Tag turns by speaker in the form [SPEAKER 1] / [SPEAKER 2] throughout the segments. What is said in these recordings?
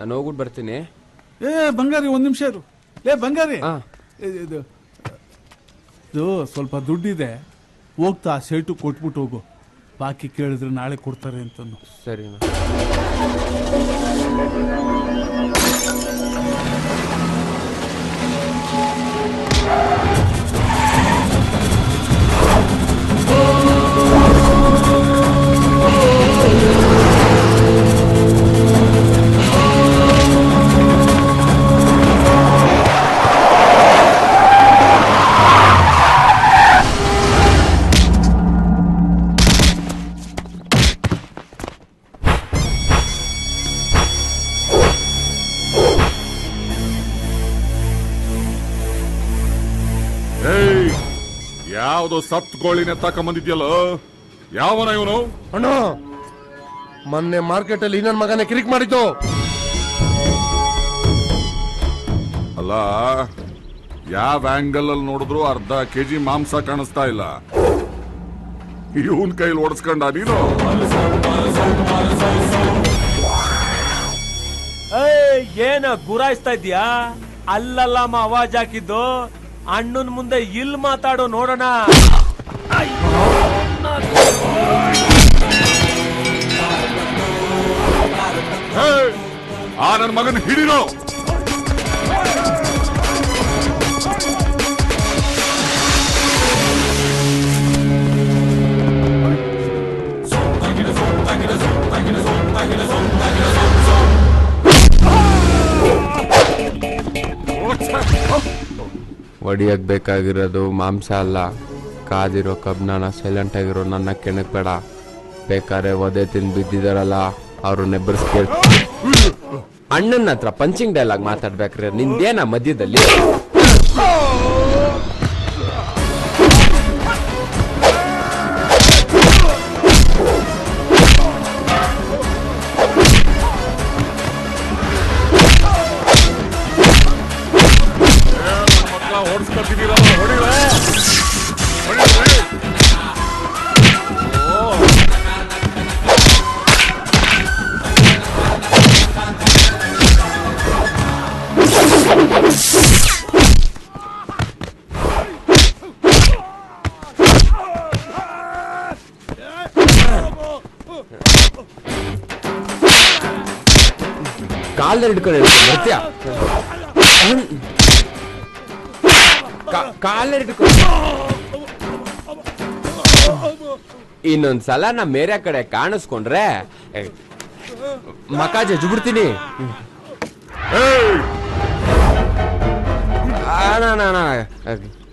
[SPEAKER 1] ನಾನು ಹೋಗ್ಬಿಟ್ಟು ಬರ್ತೀನಿ.
[SPEAKER 2] ಬಂಗಾರಿ ಒಂದ್ ನಿಮಿಷ ಇರು. ಬಂಗಾರಿ ಇದು ಸ್ವಲ್ಪ ದುಡ್ಡಿದೆ, ಹೋಗ್ತಾ ಶರ್ಟು ಕೊಟ್ಬಿಟ್ಟು ಹೋಗು. ಬಾಕಿ ಕೇಳಿದ್ರೆ ನಾಳೆ ಕೊಡ್ತಾರೆ ಅಂತನು.
[SPEAKER 1] ಸರಿನಾ?
[SPEAKER 3] ಯಾವ್ದೋ ಸತ್ ಗೋಳಿನ ತಕೊಂಬಂದಿದ್ಯಲ್ಲ, ಯಾವನ ಇವನು?
[SPEAKER 4] ಅಣ್ಣ, ಮೊನ್ನೆ ಮಾರ್ಕೆಟ್ ಅಲ್ಲಿ ನನ್ನ ಮಗನೇ ಕಿರಿಕ್ ಮಾಡಿದ್ದು.
[SPEAKER 3] ಅಲ್ಲ, ಯಾವ ಆಂಗಲ್ ಅಲ್ಲಿ ನೋಡಿದ್ರು ಅರ್ಧ ಕೆಜಿ ಮಾಂಸ ಕಾಣಿಸ್ತಾ ಇಲ್ಲ. ಇವನ್ ಕೈಲಿ ಓಡಿಸ್ಕೊಂಡ ನೀನು?
[SPEAKER 5] ಏನ ಗುರಾಯಿಸ್ತಾ ಇದ್ಯಾ? ಅಲ್ಲಲ್ಲಮ್ಮ ಅವಾಜ್ ಹಾಕಿದ್ದು. ಅಣ್ಣನ ಮುಂದೆ ಇಲ್ಲಿ ಮಾತಾಡೋ ನೋಡೋಣ.
[SPEAKER 3] ಆ ನನ್ನ ಮಗನ ಹಿಡಿನೋ.
[SPEAKER 1] ಒಡಿಯಕ್ ಬೇಕಾಗಿರೋದು ಮಾಂಸ ಅಲ್ಲ, ಕಾದಿರೋ ಕಬ್ನಾನ. ಸೈಲೆಂಟ್ ಆಗಿರೋ ನನ್ನ ಕೆಣಕ್ ಬೇಡ. ಬೇಕಾದ್ರೆ ಒದೆ ತಿಂದು ಬಿದ್ದಿದಾರಲ್ಲ ಅವ್ರು ನೆಬ್ಬರ್ಸ್ಕೇಳ್. ಅಣ್ಣನ ಹತ್ರ ಪಂಚಿಂಗ್ ಡೈಲಾಗ್ ಮಾತಾಡ್ಬೇಕ್ರೆ ನಿಂದೇನ ಮಧ್ಯದಲ್ಲಿ? ಕಾಲ್ ಹಿಡ್ಕೊಂಡು ಬರ್ತೀಯ? ಕಾಲ್ ಹಿಡ್ಕೊಂಡು ಇನ್ನೊಂದ್ಸಲ ನಾ ಮೇರೆ ಕಡೆ ಕಾಣಿಸ್ಕೊಂಡ್ರೆ ಮಕ ಜಜ್ಬಿಡ್ತೀನಿ.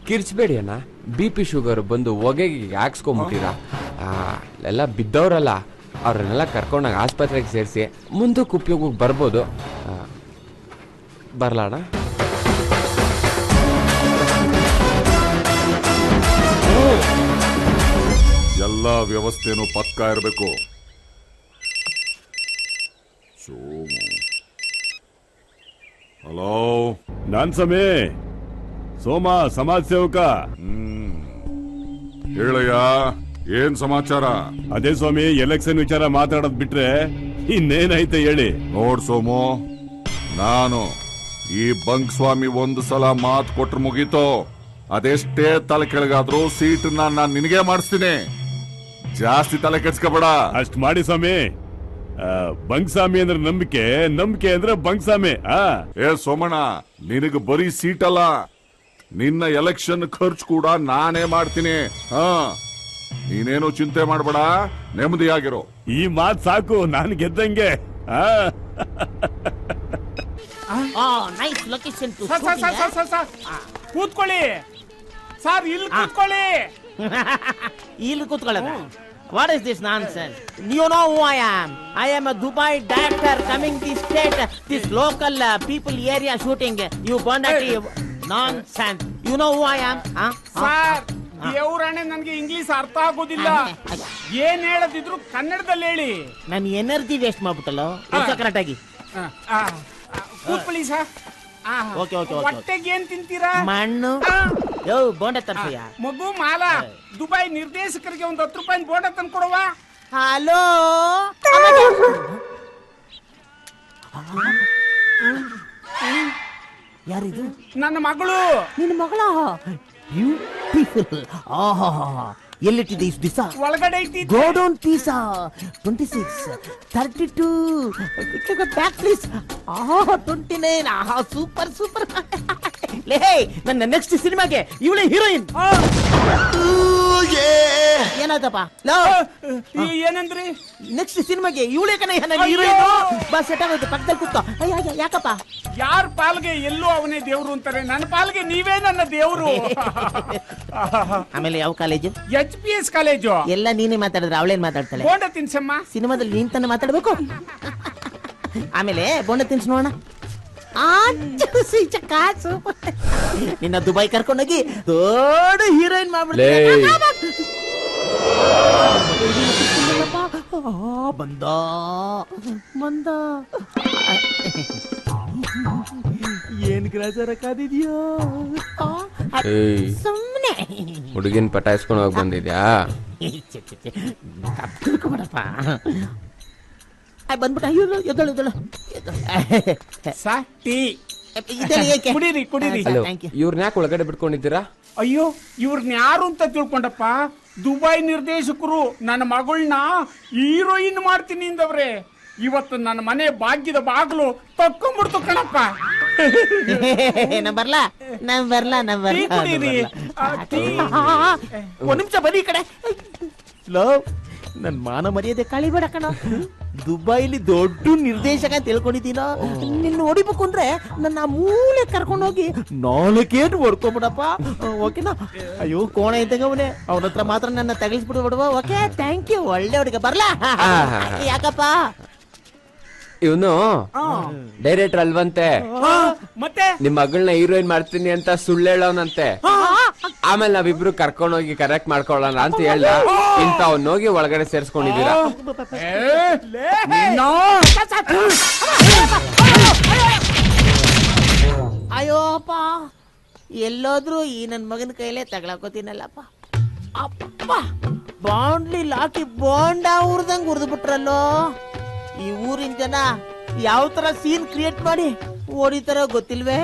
[SPEAKER 1] ಕಿರ್ಚ್ಬೇಡಿ ಅಣ್ಣ, BP ಶುಗರ್ ಬಂದು ಹೊಗೆಗೆ ಹಾಕ್ಸ್ಕೊಂಬಿಟ್ಟಿರ. ಎಲ್ಲ ಬಿದ್ದವ್ರಲ್ಲ, ಅವ್ರನ್ನೆಲ್ಲ ಕರ್ಕೊಂಡಾಗ ಆಸ್ಪತ್ರೆಗೆ ಸೇರಿಸಿ ಮುಂದಕ್ಕೆ ಉಪಯೋಗಕ್ಕೆ ಬರ್ಬೋದು. ಬರ್ಲಾಣ?
[SPEAKER 3] ಎಲ್ಲ ವ್ಯವಸ್ಥೆನೂ ಪಕ್ಕ ಇರಬೇಕು. ಹಲೋ,
[SPEAKER 6] ನಾನ್ ಸೋಮ ಸಮಾಜ ಸೇವಕ.
[SPEAKER 3] ಹೇಳಯ್ಯ, ಏನ್ ಸಮಾಚಾರ?
[SPEAKER 6] ಅದೇ ಸ್ವಾಮಿ, ಎಲೆಕ್ಷನ್ ವಿಚಾರ ಮಾತಾಡೋದ್ ಬಿಟ್ರೆ ಇನ್ನೇನೈತೆ ಹೇಳಿ.
[SPEAKER 3] ನೋಡ್ ಸೋಮು, ನಾನು ಈ ಬಂಕ್ ಸ್ವಾಮಿ ಒಂದು ಸಲ ಮಾತು ಕೊಟ್ರೆ ಮುಗೀತು. ಅದೆಷ್ಟೇ ತಲೆ ಕೆಳಗಾದ್ರೂ ಸೀಟನ್ನ ನಾನ್ ನಿನಗೆ ಮಾಡಿಸ್ತೀನಿ. ಜಾಸ್ತಿ ತಲೆ ಕೆಡ್ಸ್ಕೋಬೇಡ.
[SPEAKER 6] ಅಷ್ಟ್ ಮಾಡಿ ಸ್ವಾಮಿ. ಬಂಕ್ಸ್ವಾಮಿ ಅಂದ್ರೆ ನಂಬಿಕೆ, ನಂಬಿಕೆ ಅಂದ್ರೆ ಬಂಕ್ಸ್ವಾಮಿ.
[SPEAKER 3] ಏ ಸೋಮಣ್ಣ, ನಿನಗೆ ಬರೀ ಸೀಟ್ ಅಲ್ಲ, ನಿನ್ನ ಎಲೆಕ್ಷನ್ ಖರ್ಚು ಕೂಡ ನಾನೇ ಮಾಡ್ತೀನಿ. ನೀನೇನು ಚಿಂತೆ ಮಾಡಬೇಡ, ನೆಮ್ಮದಿಯಾಗಿರೋ.
[SPEAKER 6] ಈ ಮಾತ್ ಸಾಕು, ನಾನು ಗೆದ್ದಂಗೆ.
[SPEAKER 2] ಕೂತ್ಕೊಳ್ಳಿ ಸರ್, ಇಲ್ಲಿ ಕೂತ್ಕೊಳ್ಳಿ.
[SPEAKER 7] ಇಲ್ಲಿ ಕೂತ್ಕೊಳ್ಳೋಣ. What is this nonsense? You know who I am? I am a Dubai director coming this state, this local people area shooting. You bandati nonsense. You know who I am?
[SPEAKER 2] Sir, ದೇವರಾಣೆ ನನಗೆ English ಅರ್ಥ ಆಗೋದಿಲ್ಲ. ಏನ್ ಹೇಳದಿದ್ರು ಕನ್ನಡದಲ್ಲಿ ಹೇಳಿ.
[SPEAKER 7] ನಾನು energy waste ಮಾಡ್ಬಿಟ್ಟಲ್ಲ. Correct ಆಗಿ
[SPEAKER 2] ಕೂತ್ಕೊಳ್ಳಿ ಸರ್.
[SPEAKER 7] Okay okay okay.
[SPEAKER 2] ಹೊಟ್ಟೆಗೆ ಏನ್ ತಿಂತೀರಾ?
[SPEAKER 7] ಮಣ್ಣು. ಯೋ ಬೋಂಡ ತರ್ಸಯ್ಯ.
[SPEAKER 2] ಮಗು ಮಾಲ, ದುಬೈ ನಿರ್ದೇಶಕರಿಗೆ ಒಂದು 10 ರೂಪಾಯಿ ಬೋಂಡ ತಂದು ಕೊಡುವ.
[SPEAKER 7] ಹಲೋ ಯಾರಿದು?
[SPEAKER 2] ನನ್ನ ಮಗಳು.
[SPEAKER 7] ನಿನ್ನ ಮಗಳ? ಬ್ಯೂಟಿಫುಲ್. ಆಹಾ, ಎಲ್ಲಿಟ್ಟಿದೆ ಇಷ್ಟು ದಿವಸ?
[SPEAKER 2] ಒಳಗಡೆ ಐತಿ.
[SPEAKER 7] Godown Pisa 26 32 back please. 29. ಆಹಾ, ಸೂಪರ್ ಸೂಪರ್. ಲೇ, ನನ್ನ ನೆಕ್ಸ್ಟ್ ಸಿನಿಮಾಗೆ ಇವಳೇ ಹೀರೋಯಿನ್. ಏನಾಯ್ತಪ್ಪ?
[SPEAKER 2] ಏನಂದ್ರಿ?
[SPEAKER 7] ನೆಕ್ಸ್ಟ್ ಸಿನಿಮಾಗೆ ಇವಳೇ ಕಣ ಹೀರೋಯಿನ್. ಬಾ, ಸೆಟ್ ಆಗೋಯ್ತು, ಪಕ್ಕದಲ್ಲಿ ಕೂತ್ಕೋ. ಯಾಕಪ್ಪ?
[SPEAKER 2] ಯಾರ ಪಾಲ್ಗೆ ಎಲ್ಲೋ ಅವನೇ ದೇವ್ರು ಅಂತಾರೆ, ನನ್ನ ಪಾಲ್ಗೆ ನೀವೇ ನನ್ನ ದೇವ್ರು.
[SPEAKER 7] ಆಮೇಲೆ ಯಾವ ಕಾಲೇಜು?
[SPEAKER 2] HPS college.
[SPEAKER 7] ಎಲ್ಲ ನೀನೇ ಮಾತಾಡಿದ್ರೆ ಅವಳೇನ್ ಮಾತಾಡ್ತಾಳೆ?
[SPEAKER 2] ಬೋಂಡ ತಿನ್ಸಮ್ಮ.
[SPEAKER 7] ಸಿನಿಮಾದಲ್ಲಿ ನೀನ್ ತಾನೆ ಮಾತಾಡ್ಬೇಕು. ಆಮೇಲೆ ಬೋಂಡ ತಿನ್ಸ್ ನೋಡೋಣ. ನಿನ್ನ ದುಬೈ ಕರ್ಕೊಂಡೋಗಿ ದೊಡ್ಡ ಹೀರೋಯಿನ್ ಮಾಡ್ಬಿಡ್ತೀನಿ. ಬಂದ ಬಂದ. ಏನ್ ಗ್ರಾಚಾರ ಕಾದಿದ್ಯೋ? ಸುಮ್ಮನೆ
[SPEAKER 1] ಹುಡುಗಿನ ಪಟಾಯಿಸ್ಕೊಂಡು ಹೋಗಿ ಬಂದಿದ್ಯಾ?
[SPEAKER 7] ತಿಳ್ಕೊಬೇಡಪ್ಪ. ಬಂದ್ಬಿಟ್ಟ. ಎದ್ದಳು ಎದ್ದಳು.
[SPEAKER 2] ಕುಡೀರಿ ಕುಡೀರಿ.
[SPEAKER 1] ಹಲೋ, ಇವ್ರನ್ನ ಯಾಕೆ ಒಳಗಡೆ ಬಿಟ್ಕೊಂಡಿದ್ದೀರಾ?
[SPEAKER 2] ಅಯ್ಯೋ, ಇವ್ರನ್ನ ಯಾರು ಅಂತ ತಿಳ್ಕೊಂಡಪ್ಪ? ದುಬೈ ನಿರ್ದೇಶಕರು ನನ್ನ ಮಗಳನ್ನ ಹೀರೋಯಿನ್ ಮಾಡ್ತೀನಿ ಅಂದವ್ರೆ. ಇವತ್ತು ನನ್ನ ಮನೆ ಭಾಗ್ಯದ ಬಾಗ್ಲು ತಕ್ಕೊಂಡ್ಬಿಡ್ತು ಕಣಪ್ಪ.
[SPEAKER 7] ಒಂದ್ ನಿಮಿಷ ಬನ್ನಿ ಈ ಕಡೆ. ಲವ್, ನನ್ ಮಾನ ಮರ್ಯಾದೆ ಕಳಿಬೇಡ ಕಣ. ದುಬೈಲಿ ದೊಡ್ಡ ನಿರ್ದೇಶಕ ಅಂತ ತಿಳ್ಕೊಂಡಿದ್ದೀನ. ನಿನ್ನ ಹೊಡಿಬೇಕು ಅಂದ್ರೆ ನನ್ನ ಮೂಲೆ ಕರ್ಕೊಂಡೋಗಿ 4 ಹೊಡ್ಕೊಂಬಿಡಪ್ಪ. ಓಕೆನಾ? ಅಯ್ಯೋ, ಕೋಣ ಇದ್ದಂಗ ಅವನೇ. ಅವನ ಹತ್ರ ಮಾತ್ರ ನನ್ನ ತಗಿಸ್ಬಿಡು ಬಿಡುವ. Okay, thank you. ಒಳ್ಳೆ ಹುಡುಗ. ಬರ್ಲಾ? ಯಾಕಪ್ಪ?
[SPEAKER 1] ಇವನು ಡೈರೆಕ್ಟರ್ ಅಲ್ವಂತೆ.
[SPEAKER 2] ಮತ್ತೆ
[SPEAKER 1] ನಿಮ್ ಮಗಳನ್ನ ಹೀರೋಯಿನ್ ಮಾಡ್ತೀನಿ ಅಂತ ಸುಳ್ಳು ಹೇಳೋನಂತೆ. ಆಮೇಲೆ ನಾವಿಬ್ರು ಕರ್ಕೊಂಡೋಗಿ ಕರೆಕ್ಟ್ ಮಾಡ್ಕೊಳ್ಳೋಣ ಅಂತ ಹೇಳ್ದ. ಇಂತ ಹೋಗಿ ಒಳಗಡೆ ಸೇರ್ಸ್ಕೊಂಡಿದ್ದೀರಾ.
[SPEAKER 7] ಅಯ್ಯೋಪ್ಪ, ಎಲ್ಲೋದ್ರು ಈ ನನ್ ಮಗನ ಕೈಲೇ ತಗೊಳಕೋತೀನಲ್ಲಪ್ಪ. ಅಪ್ಪ, ಬಾಂಡ್ಲಿ ಲಾಕಿ ಬೋಂಡ ಉರ್ದಂಗ್ ಉರ್ದು ಬಿಟ್ರಲ್ಲೋ. ಈ ಊರಿನ ಜನ ಯಾವ ತರ ಸೀನ್ ಕ್ರಿಯೇಟ್ ಮಾಡಿ ಓಡಿತಾರೋ ಗೊತ್ತಿಲ್ವೇ?